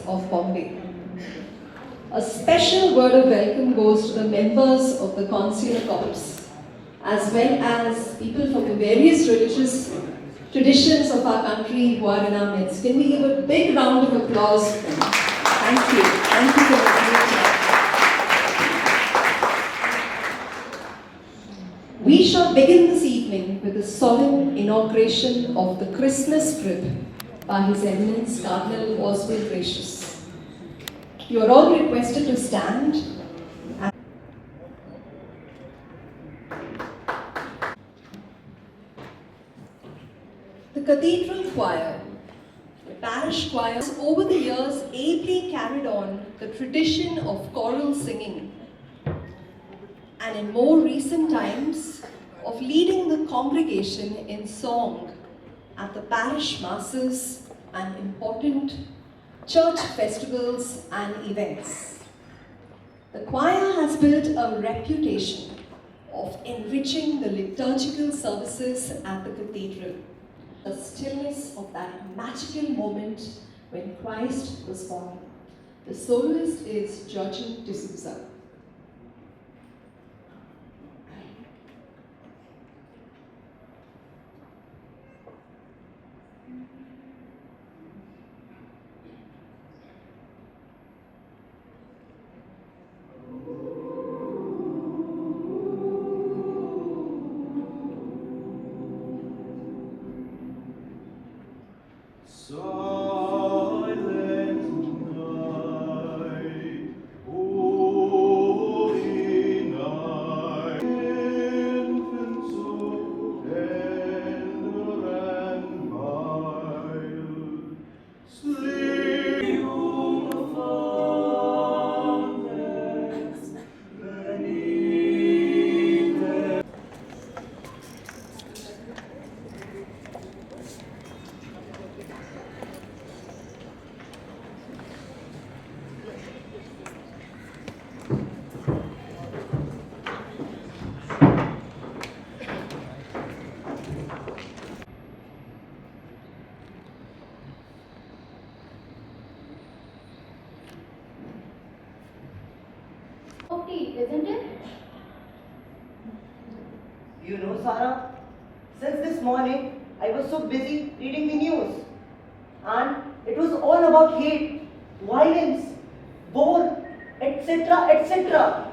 of Bombay. A special word of welcome goes to the members of the Consular Corps, as well as people from the various religious traditions of our country who are in our midst. Can we give a big round of applause for them? Thank you. Thank you for listening. We shall begin this evening with the solemn inauguration of the Christmas trip by His Eminence Cardinal Oswald Gracious. You are all requested to stand. The Cathedral Choir, the parish choir, has over the years ably carried on the tradition of choral singing, and in more recent times of leading the congregation in song at the parish masses and important church festivals and events. The choir has built a reputation of enriching the liturgical services at the cathedral. The stillness of that magical moment when Christ was born. The soloist is Georgian D'Souza. Isn't it? You know, Sarah, since this morning I was so busy reading the news, and it was all about hate, violence, war, etc., etc.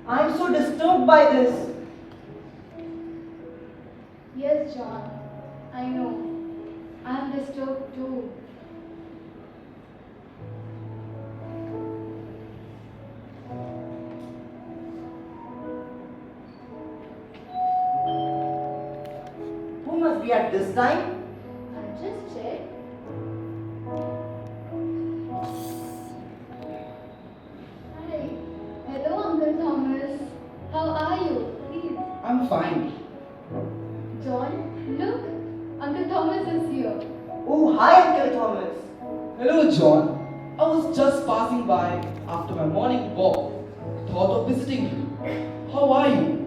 I am so disturbed by this. Yes, John. I know. I am disturbed too. Who must be at this time? I'll just check. Hi. Hello, Uncle Thomas. How are you? Please. I'm fine. John, look. Uncle Thomas is here. Oh, hi, Uncle Thomas. Hello, John. I was just passing by after my morning walk. Thought of visiting you. How are you?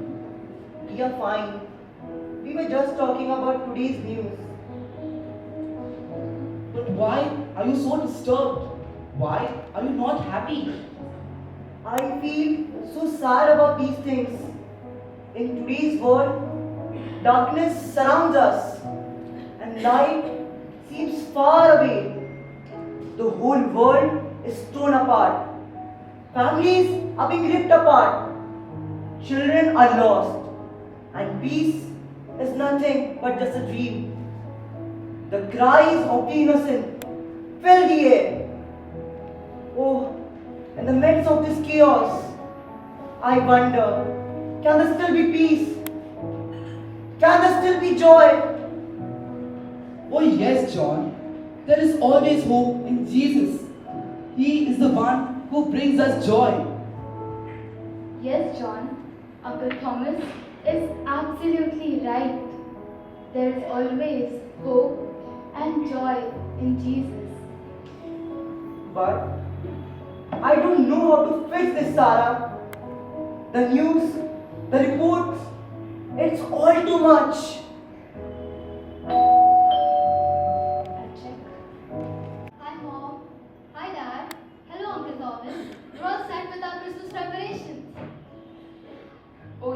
We are fine. We were just talking about today's news. But why are you so disturbed? Why are you not happy? I feel so sad about these things. In today's world, darkness surrounds us and light seems far away. The whole world is torn apart. Families are being ripped apart. Children are lost. And peace is nothing but just a dream. The cries of the innocent fill the air. Oh, in the midst of this chaos, I wonder, can there still be peace? Can there still be joy? Oh, yes, John. There is always hope in Jesus. He is the one who brings us joy. Yes, John. Uncle Thomas is absolutely right. There is always hope and joy in Jesus. But I don't know how to fix this, Sarah. The news, the reports, it's all too much. I'll check. Hi, Mom.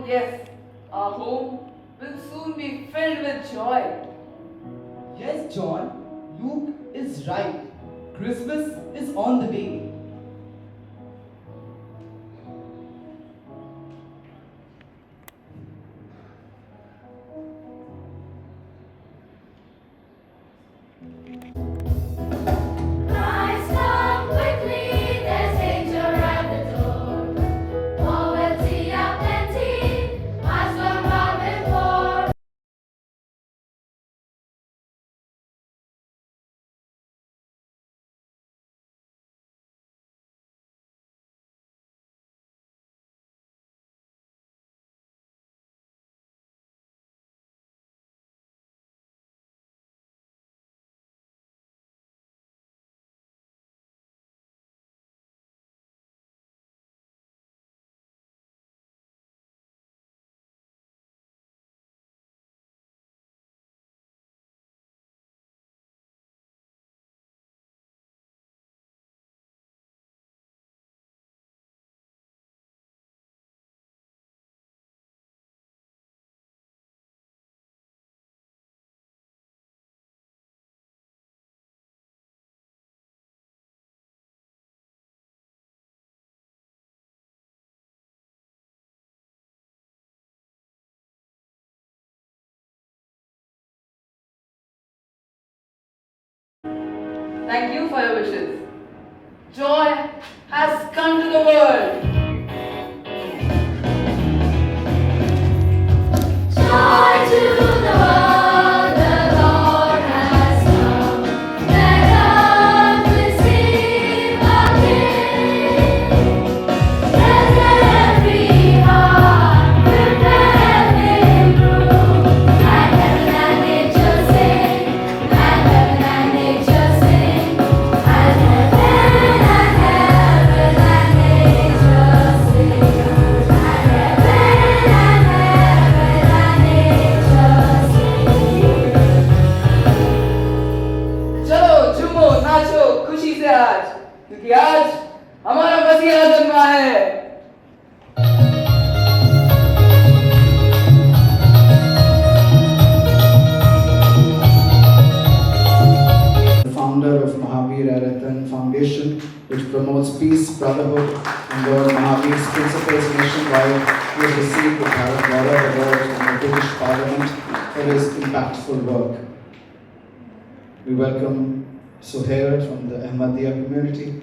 yes, our home will soon be filled with joy. Yes, John, Luke is right. Christmas is on the way. Christ come quickly, there's danger at the door. Poverty aplenty, as long as before. Thank you for your wishes. Joy has come to the world. Joy to the world, the Lord has come. Let earth receive a King. Let every heart prepare Him room. And heaven and nature sing, and heaven and nature sing, and heaven and nature sing, and heaven and nature sing. चलो झूमो नाचो खुशी से आज, क्योंकि आज हमारा मसीहा जन्मा है. The founder of Mahavir Arathan Foundation, which promotes peace, brotherhood, and Lord Mahavir's principles nationwide. He has received the Dwar Award from the British Parliament for his impactful work. We welcome Suhail from the Ahmadiyya community.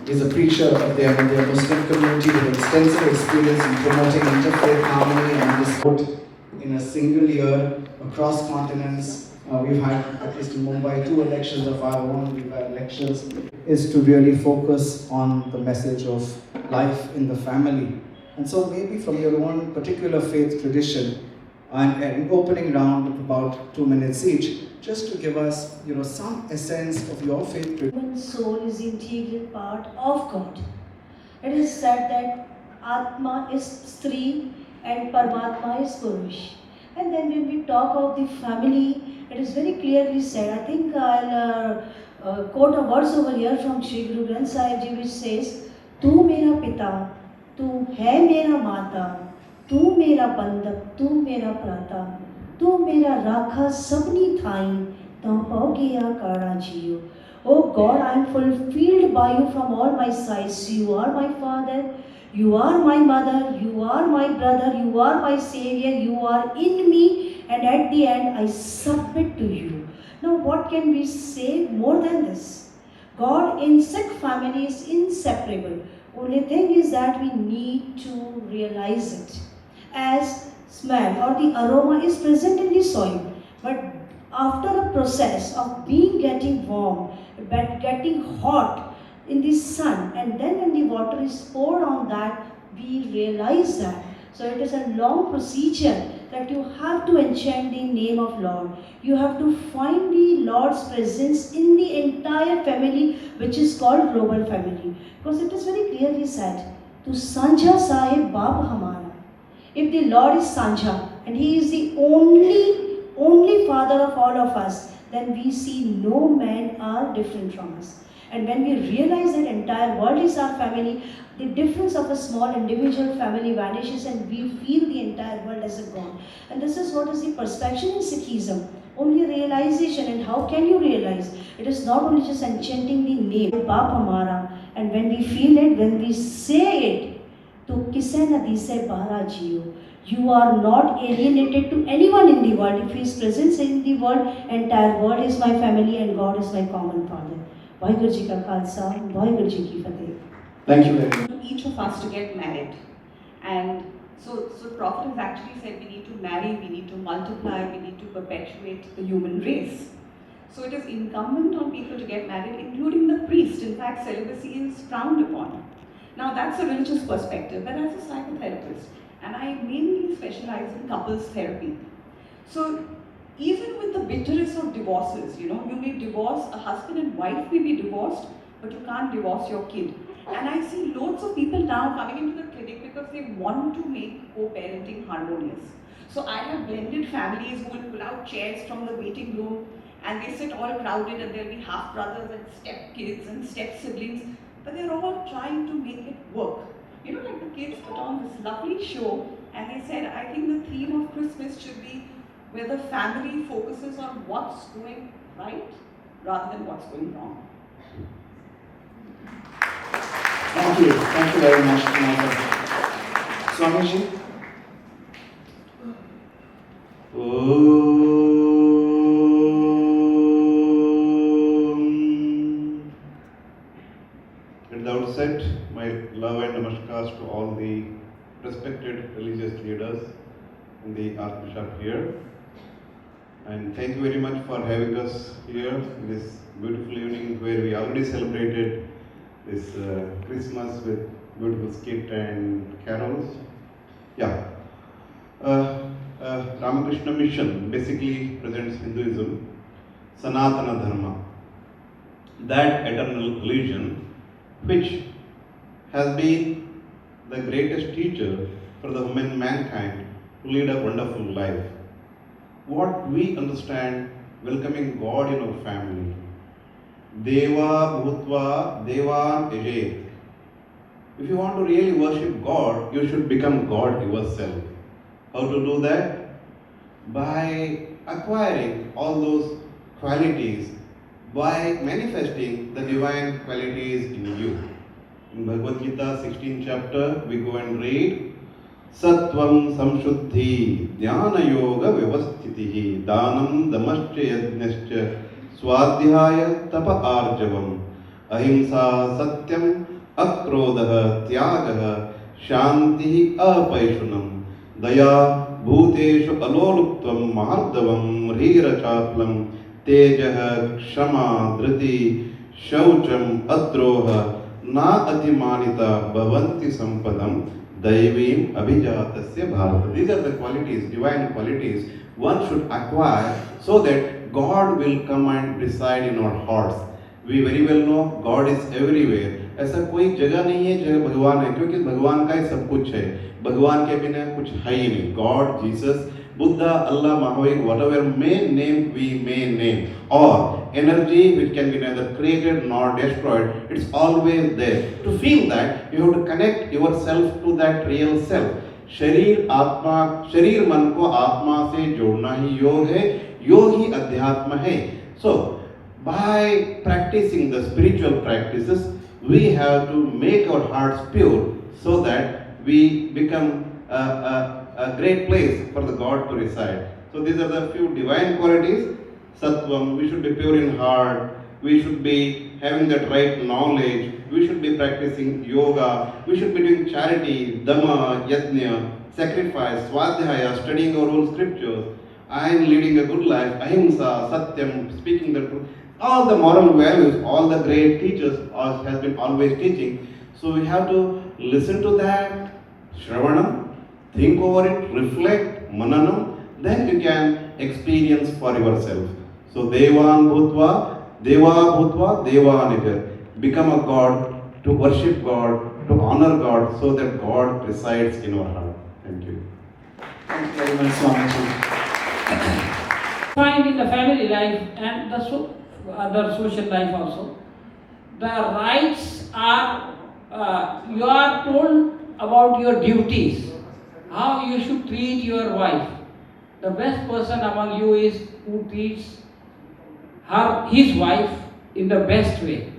He is a preacher of the Ahmadiyya Muslim community with extensive experience in promoting interfaith harmony and discord in a single year across continents. We've had, at least in Mumbai, 2 elections of our own. We've had elections. Is to really focus on the message of life in the family. And so maybe from your own particular faith tradition, and an opening round of about 2 minutes each, just to give us, some essence of your faith tradition. Human soul is the integral part of God. It is said that Atma is Stri and Paramatma is Purush. And then when we talk of the family, it is very clearly said. I think I'll quote a verse over here from Shri Guru Granth Sahib Ji, which says, "Tu mera pita, tu hai mera mata, tu mera bandhak, tu mera prata, tu mera rakha sabni thai, tau pau gaya kara jiyo." Oh God, I am fulfilled by you from all my sides. You are my father, you are my mother, you are my brother, you are my savior, you are in me, and at the end I submit to you. Now what can we say more than this? God in Sikh family is inseparable. Only thing is that we need to realize it. As smell or the aroma is present in the soil, but after a process of getting warm, but getting hot in the sun, and then when the water is poured on that, we realize that. So it is a long procedure that you have to enchant the name of Lord. You have to find the Lord's presence in the entire family, which is called global family. Because it is very clearly said, "Tu Sanja Sahib Bab Hamara." If the Lord is Sanja and He is the only Father of all of us, then we see no men are different from us. And when we realize that entire world is our family, the difference of a small individual family vanishes and we feel the entire world as a God. And this is what is the perception in Sikhism. Only realization. And how can you realize? It is not only just enchanting the name, Baap Hamara, and when we feel it, when we say it, to kise nadi se bahra jiyo. You are not alienated to anyone in the world. If His presence in the world, entire world is my family and God is my common Father. Vaheguru Ji ka Khalsa, Vaheguru Ji ki Fateh. Thank you very much. Each of us to get married. And so Prophet has actually said we need to marry, we need to multiply, we need to perpetuate the human race. So it is incumbent on people to get married, including the priest. In fact, celibacy is frowned upon. Now that's a religious perspective, but as a psychotherapist, and I mainly specialize in couples therapy. So even with the bitterest of divorces, you may divorce, a husband and wife may be divorced, but you can't divorce your kid. And I see loads of people now coming into the clinic because they want to make co-parenting harmonious. So I have blended families who will pull out chairs from the waiting room and they sit all crowded and there'll be half brothers and step kids and step siblings, but they're all trying to make it work. Like the kids put on this lovely show and they said, I think the theme of Christmas should be where the family focuses on what's going right rather than what's going wrong. Thank you very much, Naka. Swamiji? At the outset, my love and namaskars to all the respected religious leaders in the Archbishop here. And thank you very much for having us here this beautiful evening where we already celebrated this Christmas with beautiful skit and carols. Yeah. Ramakrishna Mission basically presents Hinduism, Sanatana Dharma, that eternal religion which has been the greatest teacher for the human mankind to lead a wonderful life. What we understand welcoming God in our family. Deva Bhutva Devan Ejet. If you want to really worship God, you should become God yourself. How to do that? By acquiring all those qualities, by manifesting the divine qualities in you. In Bhagavad Gita 16th chapter, we go and read Sattvam Samshuddhi Dhyana Yoga Vyavasthitihi Danam Damascha Yajnascha Swadhyaya Tapa Arjavam Ahimsa Satyam Akrodha Tyagaha Shanti Apaishunam Daya Bhuteshu Aloluptvam Mahardavam Rira Chaplam Tejah Kshama Dhriti Shaucham Adroha Na Atimanita Bhavanti Sampadam Daivim Abhijatasya Bharata. These are the qualities, divine qualities one should acquire so that God will come and reside in our hearts. We very well know God is everywhere. ऐसा कोई जगह नहीं है जहाँ भगवान है, क्योंकि भगवान का ही सब कुछ है. भगवान के बिना कुछ है ही नहीं. God, Jesus, Buddha, Allah, Mahavir, whatever name we may name, or energy which can be neither created nor destroyed, it's always there. To feel that, you have to connect yourself to that real self. शरीर मन को आत्मा से जोड़ना ही योग है, योग ही अध्यात्म है. So, by practicing the spiritual practices, we have to make our hearts pure so that we become a great place for the God to reside. So these are the few divine qualities. Sattvam, we should be pure in heart, we should be having that right knowledge, we should be practicing yoga, we should be doing charity, dhamma, yajna, sacrifice, swadhyaya, studying our own scriptures, and leading a good life, ahimsa, satyam, speaking the truth. All the moral values, all the great teachers has been always teaching. So we have to listen to that, shravanam, think over it, reflect, mananam, then you can experience for yourself. So Devan Bhutva, Devanija. Become a God, to worship God, to honor God, so that God resides in our heart. Thank you. Thank you very much, Swamiji. Find in the family life and the other social life also. the rights are, you are told about your duties, how you should treat your wife. The best person among you is who treats his wife in the best way.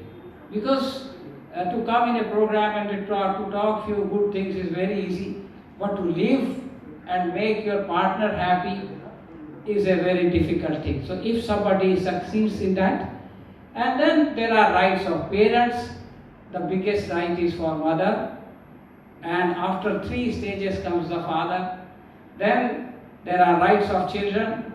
Because to come in a program and to talk few good things is very easy, but to live and make your partner happy is a very difficult thing. So if somebody succeeds in that, and then there are rights of parents. The biggest right is for mother, and after 3 stages comes the father. Then there are rights of children,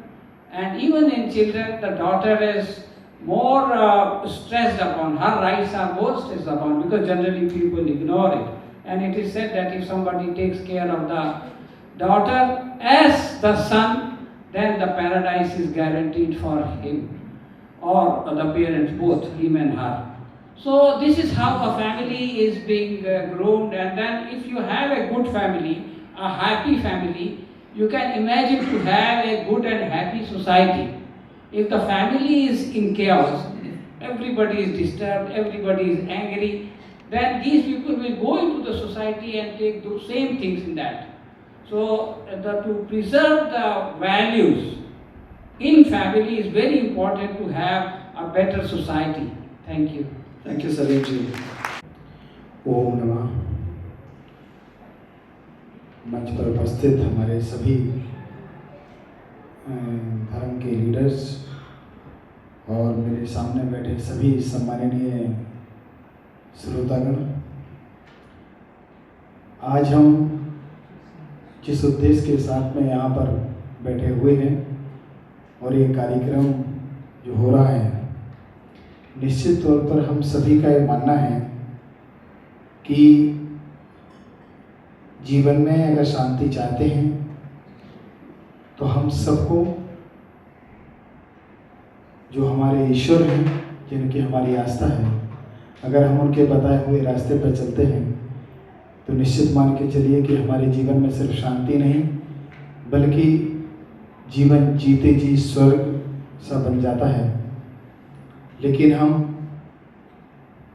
and even in children the daughter is more stressed upon. Her rights are more stressed upon because generally people ignore it. And it is said that if somebody takes care of the daughter as the son, then the paradise is guaranteed for him or the parents, both him and her. So this is how a family is being groomed. And then if you have a good family, a happy family, you can imagine to have a good and happy society. If the family is in chaos, everybody is disturbed, everybody is angry, then these people will go into the society and take those same things in that. So to preserve the values in family is very important to have a better society. Thank you. Thank you, Salimji. ओम नमः। मंच पर उपस्थित हमारे सभी धर्म के leaders और मेरे सामने बैठे सभी सम्माननीय श्रोतागण, आज हम जिस उद्देश्य के साथ में यहाँ पर बैठे हुए हैं और ये कार्यक्रम जो हो रहा है, निश्चित तौर पर हम सभी का ये मानना है कि जीवन में अगर शांति चाहते हैं तो हम सबको जो हमारे ईश्वर हैं, जिनकी हमारी आस्था है, अगर हम उनके बताए हुए रास्ते पर चलते हैं तो निश्चित मान के चलिए कि हमारे जीवन में सिर्फ शांति नहीं बल्कि जीवन जीते जी स्वर्ग सा बन जाता है। लेकिन हम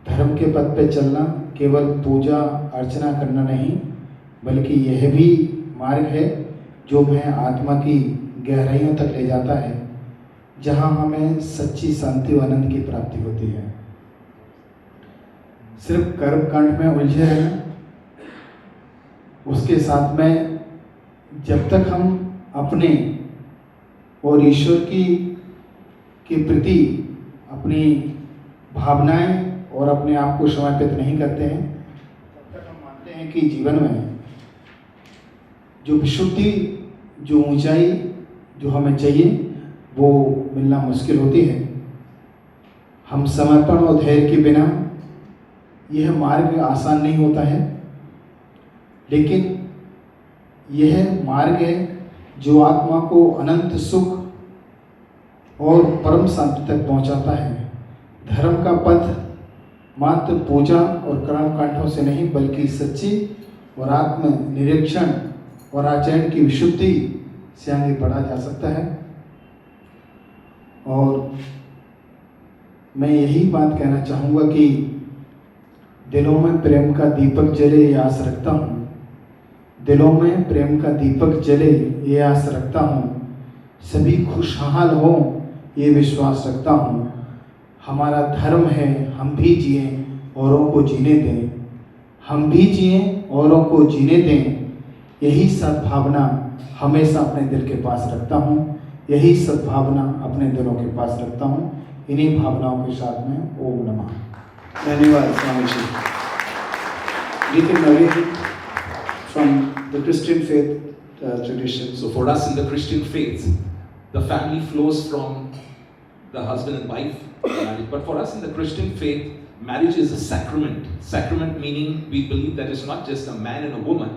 धर्म के पथ पे चलना केवल पूजा अर्चना करना नहीं, बल्कि यह भी मार्ग है जो हमें आत्मा की गहराइयों तक ले जाता है, जहाँ हमें सच्ची शांति और आनंद की प्राप्ति होती है। सिर्फ कर्म कांड में उलझे रहना, उसके साथ में जब तक हम अपने और ईश्वर के प्रति अपनी भावनाएं और अपने आप को समर्पित नहीं करते हैं, तब तक हम मानते हैं कि जीवन में जो विशुद्धि, जो ऊंचाई जो हमें चाहिए वो मिलना मुश्किल होती है। हम समर्पण और धैर्य के बिना यह मार्ग आसान नहीं होता है, लेकिन यह मार्ग है जो आत्मा को अनंत सुख और परम शांति तक पहुंचाता है। धर्म का पथ मात्र पूजा और कर्मकांडों से नहीं बल्कि सच्ची और आत्म निरीक्षण और आचरण की विशुद्धि से आगे बढ़ा जा सकता है। और मैं यही बात कहना चाहूँगा कि दिलों में प्रेम का दीपक जले ये आस रखता हूँ, दिलों में प्रेम का दीपक जले ये आस रखता हूँ, सभी खुशहाल हों ये विश्वास रखता हूँ। हमारा धर्म है हम भी जिएं औरों को जीने दें, हम भी जिएं औरों को जीने दें, यही सद्भावना हमेशा अपने दिल के पास रखता हूँ, यही सद्भावना अपने दिलों के पास रखता हूँ। इन्हीं भावनाओं के साथ में ओम नमः। धन्यवाद Swami ji. Deacon Naveen, from the Christian faith tradition. So for us in the Christian faith, the family flows from the husband and wife marriage. But for us in the Christian faith, marriage is a sacrament. Sacrament meaning we believe that it's not just a man and a woman,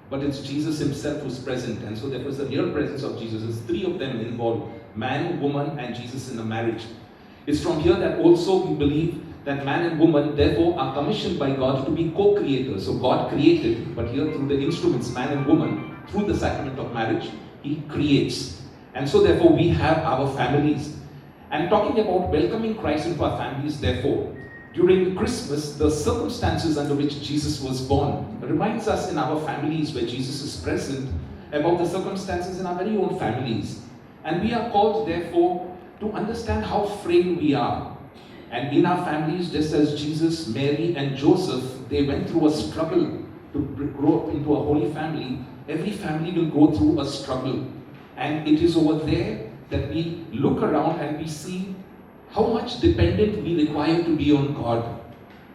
but it's Jesus himself who's present. And so there was the real presence of Jesus. There's three of them involved: man, woman, and Jesus in a marriage. It's from here that also we believe that man and woman therefore are commissioned by God to be co-creators. So God created, but here through the instruments, man and woman, through the sacrament of marriage, he creates. And so therefore we have our families. And talking about welcoming Christ into our families, therefore, during Christmas, the circumstances under which Jesus was born reminds us in our families where Jesus is present about the circumstances in our very own families. And we are called, therefore, to understand how frail we are. And in our families, just as Jesus, Mary, and Joseph, they went through a struggle to grow up into a holy family. Every family will go through a struggle. And it is over there that we look around and we see how much dependent we require to be on God.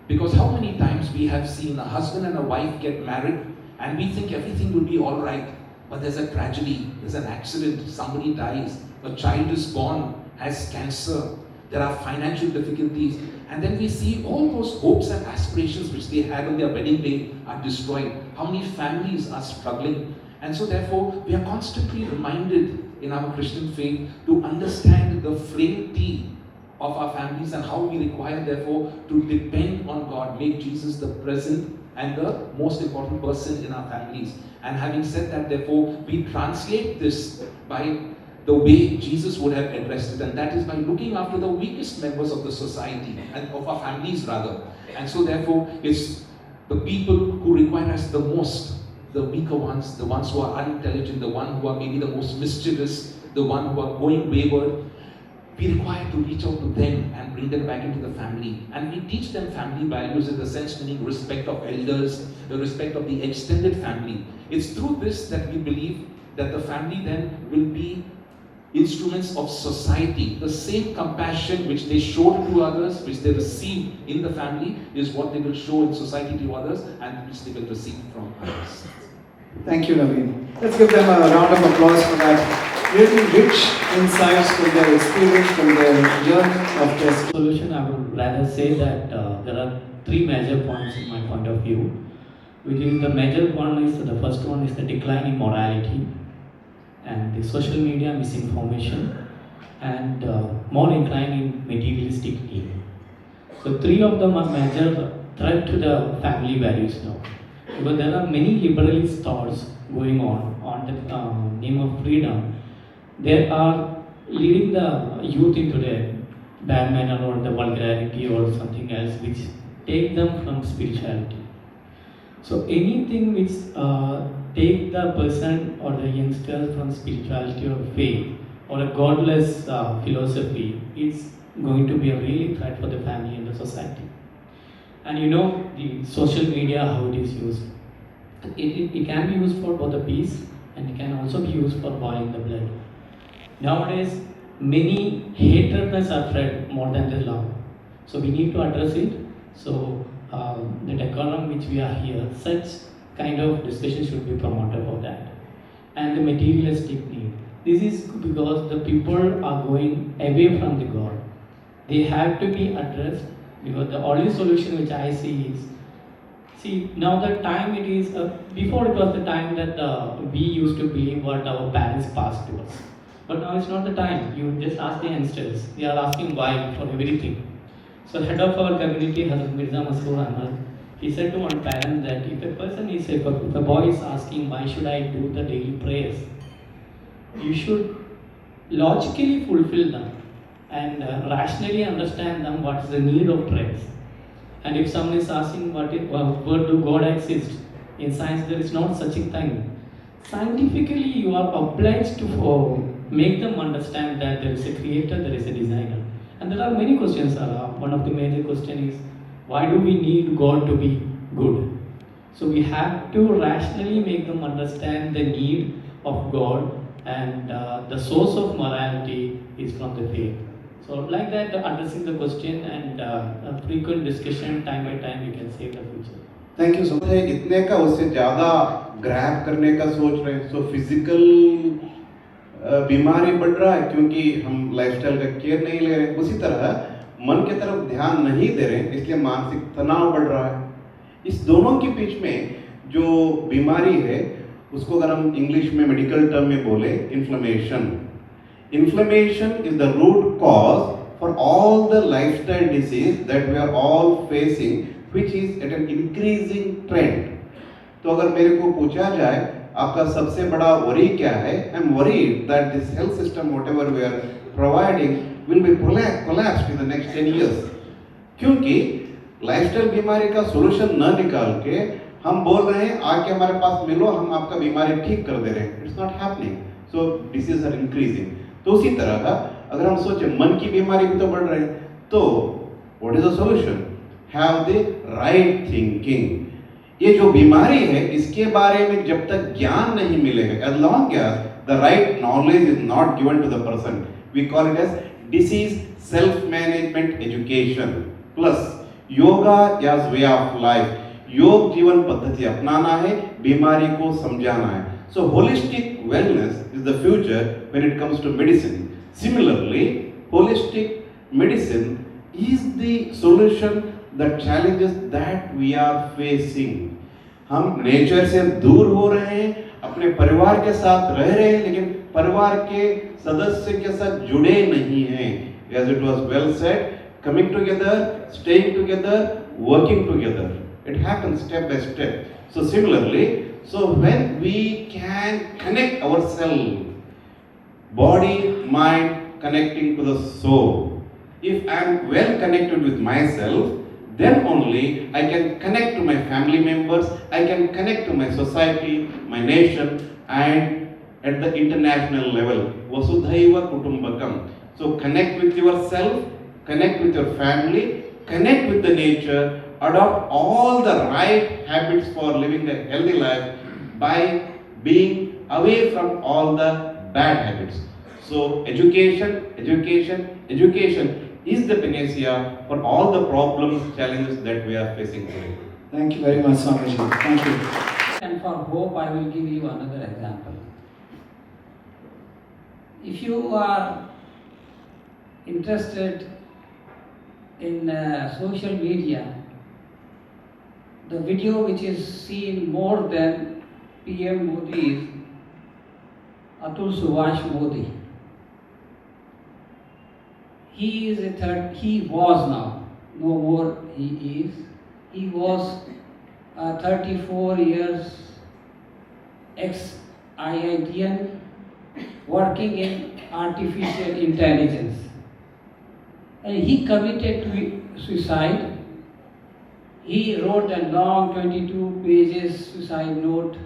Because how many times we have seen a husband and a wife get married and we think everything will be all right, but there's a tragedy, there's an accident, somebody dies, a child is born, has cancer, there are financial difficulties, and then we see all those hopes and aspirations which they had on their wedding day are destroyed. How many families are struggling? And so therefore, we are constantly reminded in our Christian faith to understand the frailty of our families and how we require therefore to depend on God, make Jesus the present and the most important person in our families. And having said that, therefore, we translate this by the way Jesus would have addressed it, and that is by looking after the weakest members of the society and of our families rather. And so therefore, it's the people who require us the most, the weaker ones, the ones who are unintelligent, the ones who are maybe the most mischievous, the ones who are going wayward. We require to reach out to them and bring them back into the family. And we teach them family values in the sense meaning respect of elders, the respect of the extended family. It's through this that we believe that the family then will be instruments of society. The same compassion which they show to others, which they receive in the family, is what they will show in society to others and which they will receive from others. Thank you, Naveen. Let's give them a round of applause for that really rich insights from their experience, from their journey of test. Solution, I would rather say that there are three major points in my point of view, which is the major one is the first one is the decline in morality and the social media misinformation and more incline in materialistic need. So three of them are major threat to the family values now. Because there are many liberalist thoughts going on the name of freedom. They are leading the youth into the bad manner or the vulgarity or something else which take them from spirituality. So anything which take the person or the youngster from spirituality or faith or a godless philosophy is going to be a really threat for the family and the society. And you know the social media, how it is used. It can be used for both the peace and it can also be used for boiling the blood. Nowadays, many hatredness are spread more than the love. So we need to address it. So the decorum which we are here, such kind of discussion should be promoted for that. And the materialistic need. This is because the people are going away from the God. They have to be addressed because the only solution which I see is, now the time it is, before it was the time that we used to believe what our parents passed to us. But now it's not the time. You just ask the youngsters. They are asking why for everything. So head of our community, Hazrat Mirza Masroor Ahmad, he said to one parent that if a boy is asking why should I do the daily prayers, you should logically fulfill them and rationally understand them what is the need of prayers. And if someone is asking where do God exist, in science there is not such a thing. Scientifically you are obliged to make them understand that there is a creator, there is a designer. And there are many questions. One of the major questions is, why do we need God to be good? So we have to rationally make them understand the need of God and the source of morality is from the faith. So like that, addressing the question and a frequent discussion time by time, we can save the future. Thank you so much. इतने का उससे ज़्यादा grab करने का सोच रहे हैं, so physical बीमारी बढ़ रहा है क्योंकि हम लाइफस्टाइल का केयर नहीं ले रहे। उसी तरह मन की तरफ ध्यान नहीं दे रहे, इसलिए मानसिक तनाव बढ़ रहा है। इस दोनों के बीच में जो बीमारी है उसको अगर हम इंग्लिश में मेडिकल टर्म में बोले inflammation, inflammation is the root cause for all the lifestyle disease that we are all facing, which is at an increasing trend. तो अगर मेरे को पूछा जाए आपका सबसे बड़ा worry क्या है, I'm worried that this health system whatever we are providing will be collapsed in the next 10 years. क्योंकि लाइफस्टाइल बीमारी का सोल्यूशन न निकाल के हम बोल रहे हैं आके हमारे पास मिलो, हम आपका बीमारी ठीक कर दे रहे हैं. It's not happening. So diseases are increasing. तो उसी तरह का अगर हम सोचे मन की बीमारी भी तो बढ़ रही है, तो what is the solution? Have the right thinking. ये जो बीमारी है इसके बारे में जब तक ज्ञान नहीं मिलेगा, as long as the right knowledge is not given to the person, we call it as disease self management education plus yoga as way of life. योग जीवन पद्धति अपनाना है, बीमारी को समझाना है. So holistic wellness is the future when it comes to medicine. Similarly, holistic medicine is the solution the challenges that we are facing. हम नेचर से दूर हो रहे हैं, अपने परिवार के साथ रह रहे हैं, लेकिन परिवार के सदस्य के साथ जुड़े नहीं हैं. As it was well said, coming together, staying together, working together. It happens step by step. So similarly, so when we can connect ourselves, body, mind, connecting to the soul. If I am well connected with myself, then only I can connect to my family members, I can connect to my society, my nation, and at the international level. Vasudhaiva Kutumbakam. So connect with yourself, connect with your family, connect with the nature, adopt all the right habits for living a healthy life by being away from all the bad habits. So education, education, education is the panacea for all the problems, challenges that we are facing today. Thank you very much, Swamiji. Thank you. And for hope, I will give you another example. If you are interested in social media, the video which is seen more than PM Modi is Atul Subhash Modi. He was now, no more he is. He was 34 years ex-IITian working in artificial intelligence. And he committed to suicide. He wrote a long 22 pages suicide note,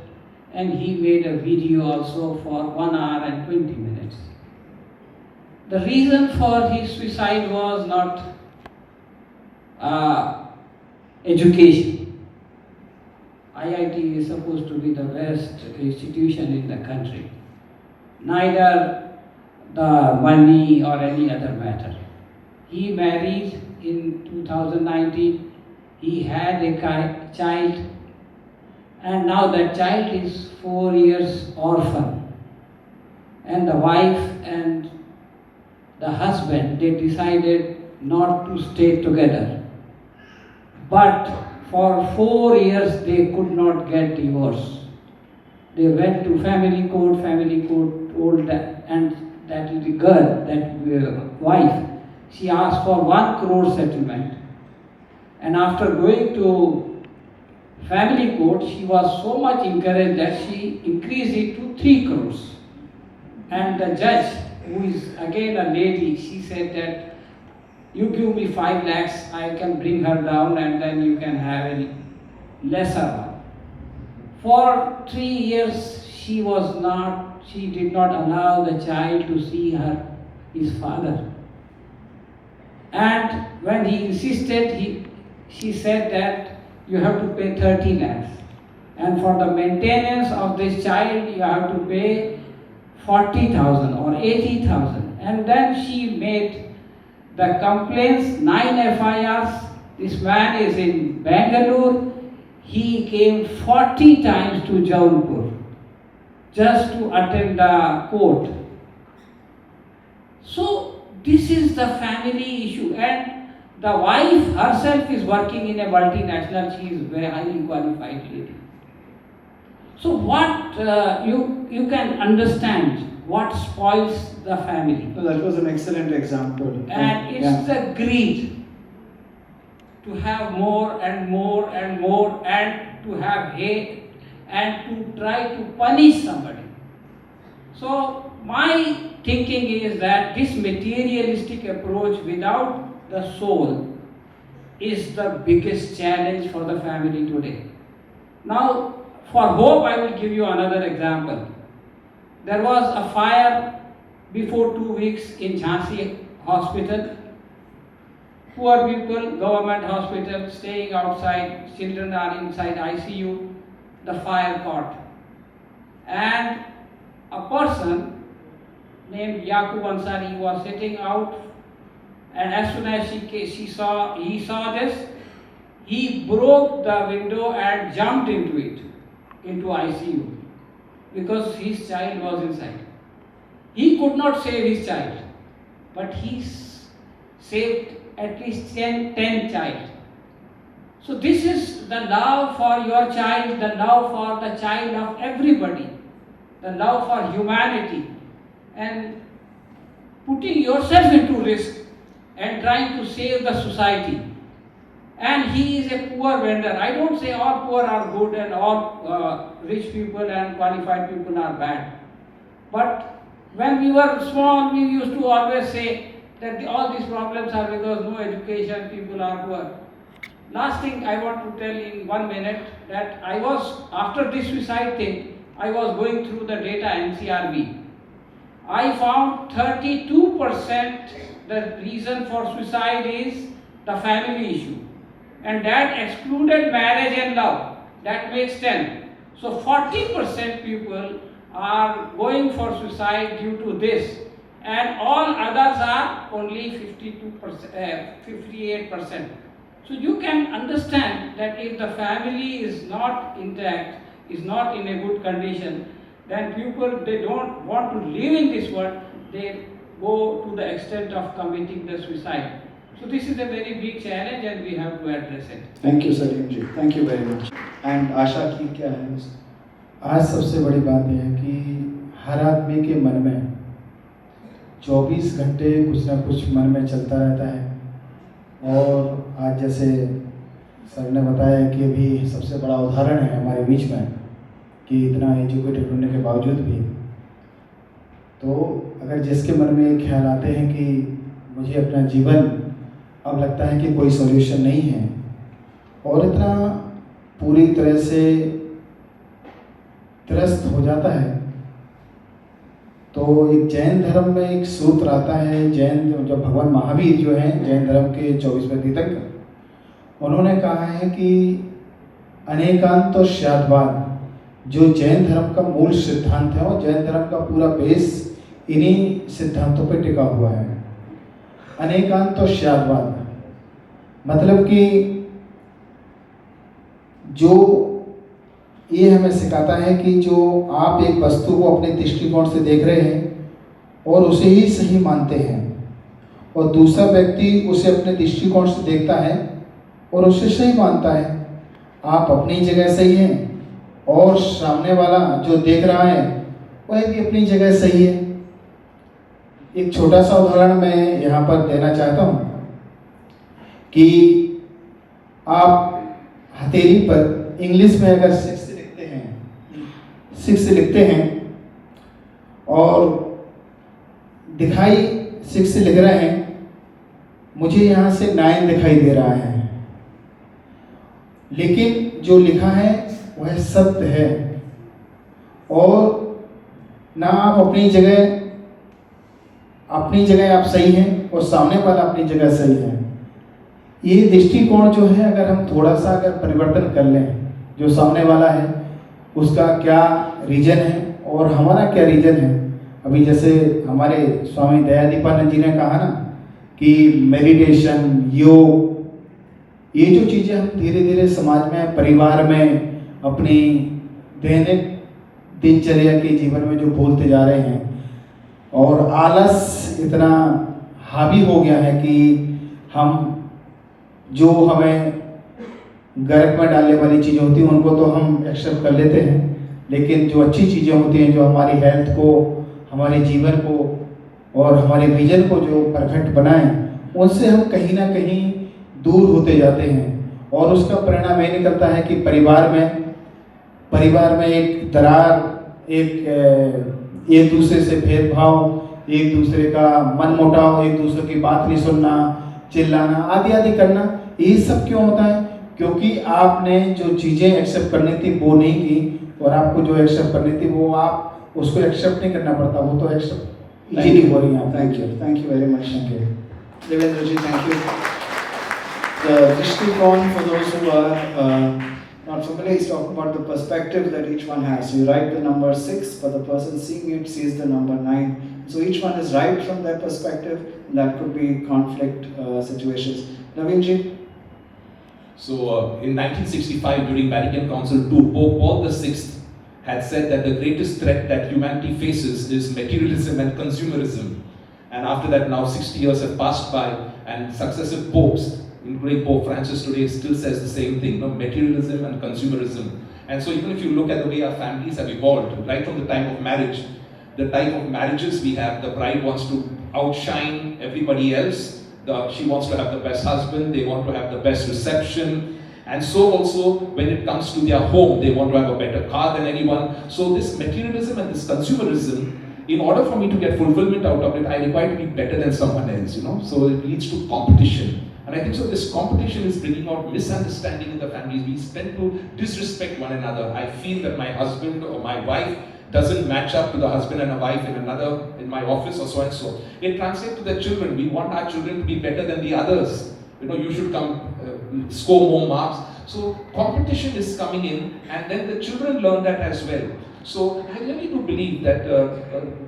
and he made a video also for 1 hour and 20 minutes. The reason for his suicide was not education. IIT is supposed to be the best institution in the country. Neither the money or any other matter. He married in 2019. He had a child, and now that child is 4 years orphan. And the wife and the husband, they decided not to stay together. But for 4 years they could not get divorce. They went to family court told that, and that the girl, that wife, she asked for 1 crore settlement. And after going to family court, she was so much encouraged that she increased it to 3 crores. And the judge, who is again a lady, she said that you give me 5 lakhs, I can bring her down and then you can have a lesser one. For 3 years she did not allow the child to see his father. And when he insisted, she said that you have to pay 30 lakhs. And for the maintenance of this child, you have to pay 40,000 or 80,000. And then she made the complaints, 9 FIRs. This man is in Bangalore. He came 40 times to Jaunpur just to attend the court. So this is the family issue. And the wife herself is working in a multinational. She is a very highly qualified lady. So what you can understand what spoils the family. No, that was an excellent example. And it's the greed to have more and more and more, and to have hate and to try to punish somebody. So my thinking is that this materialistic approach without the soul is the biggest challenge for the family today. Now, for hope, I will give you another example. There was a fire before 2 weeks in Jhansi hospital. Poor people, government hospital, staying outside, children are inside ICU, the fire caught. And a person named Yaqub Ansari was sitting out, and as soon as he saw this, he broke the window and jumped into it, into ICU, because his child was inside. He could not save his child, but he saved at least 10 child. So this is the love for your child, the love for the child of everybody, the love for humanity, and putting yourself into risk and trying to save the society. And he is a poor vendor. I don't say all poor are good and all rich people and qualified people are bad. But when we were small, we used to always say that all these problems are because no education, people are poor. Last thing I want to tell in 1 minute, that I was, after this suicide thing, I was going through the data NCRB. I found 32% the reason for suicide is the family issue. And that excluded marriage and love. That makes 10. So 40% people are going for suicide due to this. And all others are only 58%. So you can understand that if the family is not intact, is not in a good condition, then people, they don't want to live in this world, they go to the extent of committing the suicide. So this is a very big challenge and we have to address it. Thank you, Salim ji. Thank you very much. And आशा की क्या है? आज सबसे बड़ी बात यह है कि हर आदमी के मन में 24 घंटे कुछ ना कुछ मन में चलता रहता है। और आज जैसे सर ने बताया कि अभी सबसे बड़ा उदाहरण है हमारे बीच में कि इतना एजुकेटेड होने के बावजूद भी, तो अगर जिसके मन में ये ख्याल आते हैं कि मुझे अपना जीवन अब लगता है कि कोई सॉल्यूशन नहीं है और इतना पूरी तरह से त्रस्त हो जाता है, तो एक जैन धर्म में एक सूत्र आता है। जैन जो भगवान महावीर जो हैं जैन धर्म के 24वें तीर्थंकर, उन्होंने कहा है कि अनेकांत और स्याद्वाद जो जैन धर्म का मूल सिद्धांत है और जैन धर्म का पूरा बेस इन्हीं सिद्धांतों पर टिका हुआ है। अनेकांत और स्याद्वाद मतलब कि जो ये हमें सिखाता है कि जो आप एक वस्तु को अपने दृष्टिकोण से देख रहे हैं और उसे ही सही मानते हैं और दूसरा व्यक्ति उसे अपने दृष्टिकोण से देखता है और उसे सही मानता है। आप अपनी जगह सही हैं और सामने वाला जो देख रहा है वह भी अपनी जगह सही है। एक छोटा सा उदाहरण मैं यहाँ पर देना चाहता हूँ कि आप हथेली पर इंग्लिश में अगर 6 लिखते हैं और दिखाई 6 लिख रहे हैं, मुझे यहाँ से 9 दिखाई दे रहा है, लेकिन जो लिखा है वह सत्य है और ना आप अपनी जगह आप सही हैं और सामने वाला अपनी जगह सही है। ये दृष्टिकोण जो है अगर हम थोड़ा सा अगर परिवर्तन कर लें, जो सामने वाला है उसका क्या रीजन है और हमारा क्या रीजन है। अभी जैसे हमारे स्वामी दयादीपानंद जी ने कहा ना कि मेडिटेशन, योग, ये जो चीज़ें हम धीरे धीरे समाज में, परिवार में, अपनी दैनिक दिनचर्या के जीवन में जो भूलते जा रहे हैं और आलस इतना हावी हो गया है कि हम जो हमें गर्क में डालने वाली चीज़ें होती हैं उनको तो हम एक्सेप्ट कर लेते हैं, लेकिन जो अच्छी चीज़ें होती हैं जो हमारी हेल्थ को, हमारे जीवन को और हमारे विजन को जो परफेक्ट बनाएं, उनसे हम कहीं ना कहीं दूर होते जाते हैं और उसका परिणाम ये निकलता है कि परिवार में एक दरार, एक दूसरे से भेदभाव, एक दूसरे का मनमुटाव, एक दूसरे की बात नहीं सुनना, चिल्लाना आदि आदि करना, ये सब क्यों होता है? क्योंकि आपने जो चीज़ें एक्सेप्ट करनी थी वो नहीं की, और आपको जो एक्सेप्ट करनी थी वो आप उसको एक्सेप्ट नहीं करना पड़ता, वो तो एक्सेप्ट इजीली हो रही है। Thank you very much. Thank you. Devendra ji, thank you. The dishtikon, for those who are not familiar, is talking about the perspective that each one has. You write the number 6, but the person seeing it sees the number 9. So each one is right from their perspective, and that could be conflict situations. Naveen ji? So in 1965, during Vatican Council II, Pope Paul VI had said that the greatest threat that humanity faces is materialism and consumerism. And after that, now 60 years have passed by, and successive popes, including Pope Francis today, still says the same thing, materialism and consumerism. And so even if you look at the way our families have evolved, right from the time of marriage, the type of marriages we have, the bride wants to outshine everybody else, she wants to have the best husband, they want to have the best reception, and so also when it comes to their home, they want to have a better car than anyone. So this materialism and this consumerism, in order for me to get fulfillment out of it, I require to be better than someone else, so it leads to competition. And I think so this competition is bringing out misunderstanding in the families. We tend to disrespect one another. I feel that my husband or my wife doesn't match up to the husband and a wife in my office or so and so. It translates to the children. We want our children to be better than the others. You should come score more marks. So competition is coming in, and then the children learn that as well. So I really do believe that,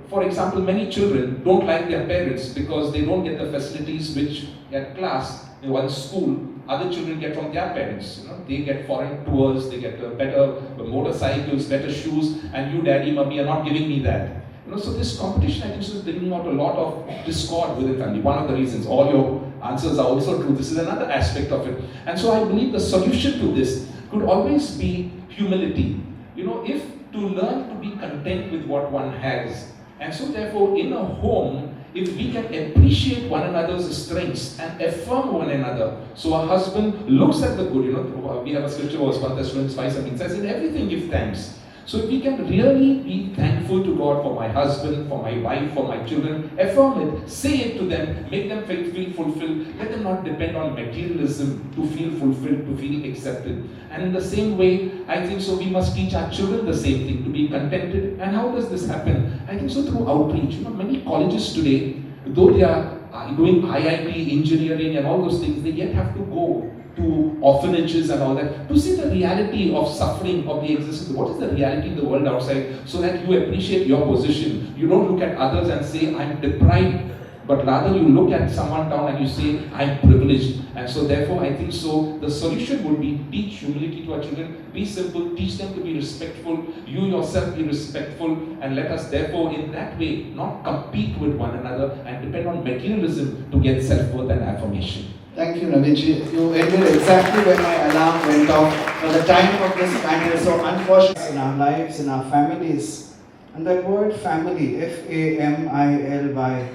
for example, many children don't like their parents because they don't get the facilities which at class, in school, other children get from their parents. They get foreign tours, they get better motorcycles, better shoes, and you, daddy, mummy, are not giving me that. So this competition, I think, is bringing out a lot of discord within family. One of the reasons. All your answers are also true. This is another aspect of it. And so I believe the solution to this could always be humility. If to learn to be content with what one has. And so therefore, in a home, if we can appreciate one another's strengths and affirm one another, so a husband looks at the good, we have a scripture verse, 1 Thessalonians 5:17 says, in everything give thanks. So if we can really be thankful to God for my husband, for my wife, for my children, affirm it, say it to them, make them feel fulfilled, let them not depend on materialism to feel fulfilled, to feel accepted. And in the same way, I think so we must teach our children the same thing, to be contented. And how does this happen? I think so through outreach. Many colleges today, though they are doing IIT, engineering and all those things, they yet have to go to orphanages and all that, to see the reality of suffering of the existence. What is the reality in the world outside, so that you appreciate your position. You don't look at others and say, I'm deprived, but rather you look at someone down and you say, I'm privileged. And so therefore, I think so, the solution would be teach humility to our children, be simple, teach them to be respectful, you yourself be respectful, and let us therefore in that way not compete with one another and depend on materialism to get self-worth and affirmation. Thank you, Naveenji. You ended exactly when my alarm went off. For the time of this kind is so unfortunate in our lives, in our families. And that word family, F-A-M-I-L-Y,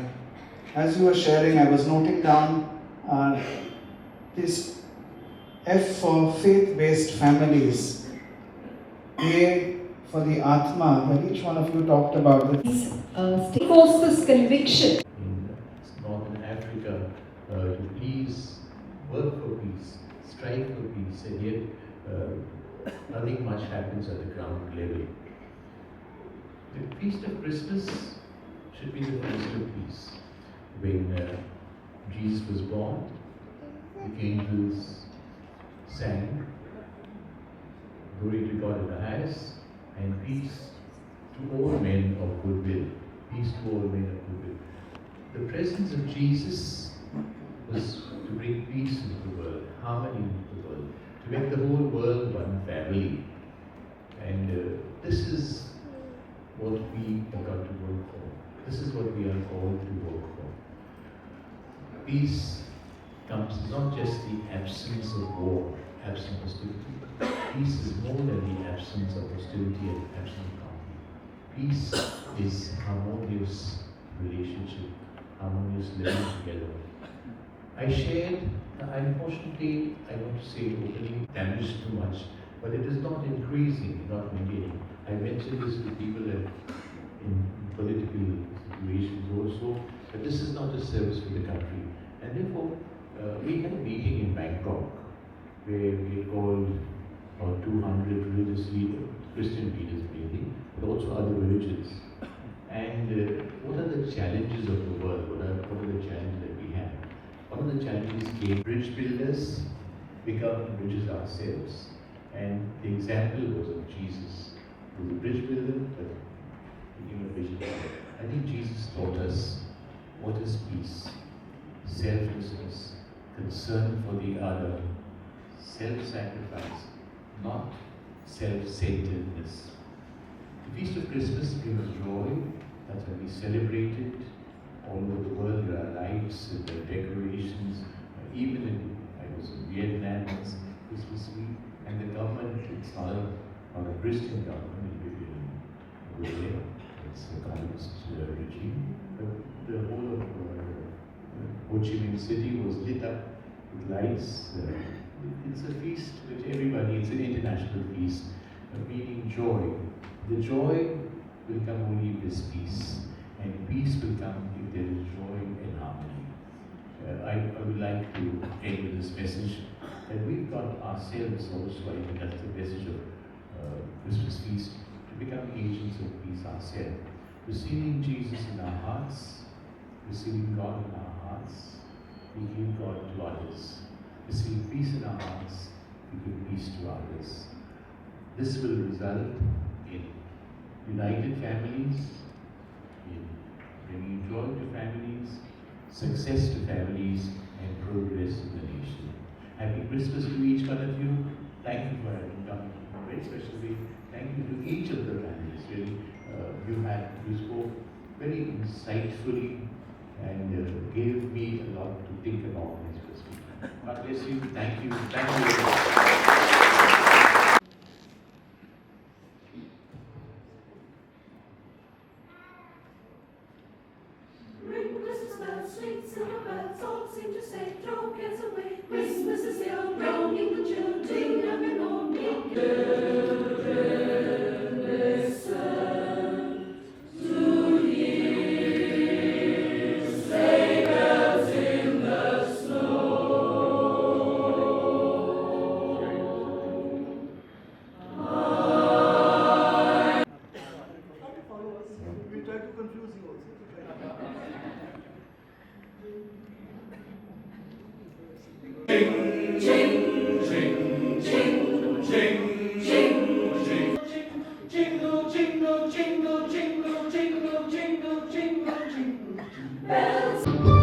as you were sharing, I was noting down this F for faith-based families, A for the Atma, that each one of you talked about. Force this conviction. In Northern Africa, to please, work for peace, strive for peace, and yet nothing much happens at the ground level. The Feast of Christmas should be the Feast of Peace. When Jesus was born, the angels sang, glory to God in the highest, and peace to all men of goodwill. Peace to all men of goodwill. The presence of Jesus was to bring peace into the world, harmony into the world, to make the whole world one family. And this is what we have got to work for. This is what we are called to work for. Peace comes not just the absence of war, absence of hostility. Peace is more than the absence of hostility and absence of conflict. Peace is harmonious relationship, harmonious living together. I shared, unfortunately, I want to say openly, damaged too much, but it is not increasing, not maintaining. I mentioned this to people in political situations also, but this is not a service for the country. And therefore, We had a meeting in Bangkok where we called about 200 religious leaders, Christian leaders mainly, but also other religions. And what are the challenges of the world? What are the challenges that we have? One of the challenges came bridge builders become bridges ourselves. And the example was of Jesus, who was a bridge builder, but became a visionary. I think Jesus taught us what is peace, selflessness, concern for the other, self-sacrifice, not self-centeredness. The Feast of Christmas brings joy. That's why we celebrate it. All over the world there are lights and there are decorations. Even I was in Vietnam once Christmas week, and the government, it's not a Christian government, if you go there, it's a communist regime. But the whole of Ho Chi Minh City was lit up with lights. It's a feast which everybody, it's an international feast, meaning joy. The joy will come only if there's peace, and peace will come if there is joy and harmony. I would like to end with this message that we've got ourselves also, I think that's the message of Christmas feast, to become agents of peace ourselves. Receiving Jesus in our hearts, receiving God in our hearts, we give God to others. Receiving peace in our hearts, we give peace to others. This will result in united families, in bringing joy to families, success to families, and progress in the nation. Happy Christmas to each one of you. Thank you for having come. Very specially, thank you to each of the families. Really, you spoke very insightfully and gave me a lot to think about this Christmas. God bless you. Thank you. Thank you. Sweet silver bells all seem to say, throw cares away. Christmas is here, bringing the children young and old. Children, listen to hear sleigh bells in the snow. We try to confuse you also. Jing, jing, jing, jing, jing, jing, jing, jingle, jingle, jingle, jingle, jingle, jingle, jingle, jingle, bells.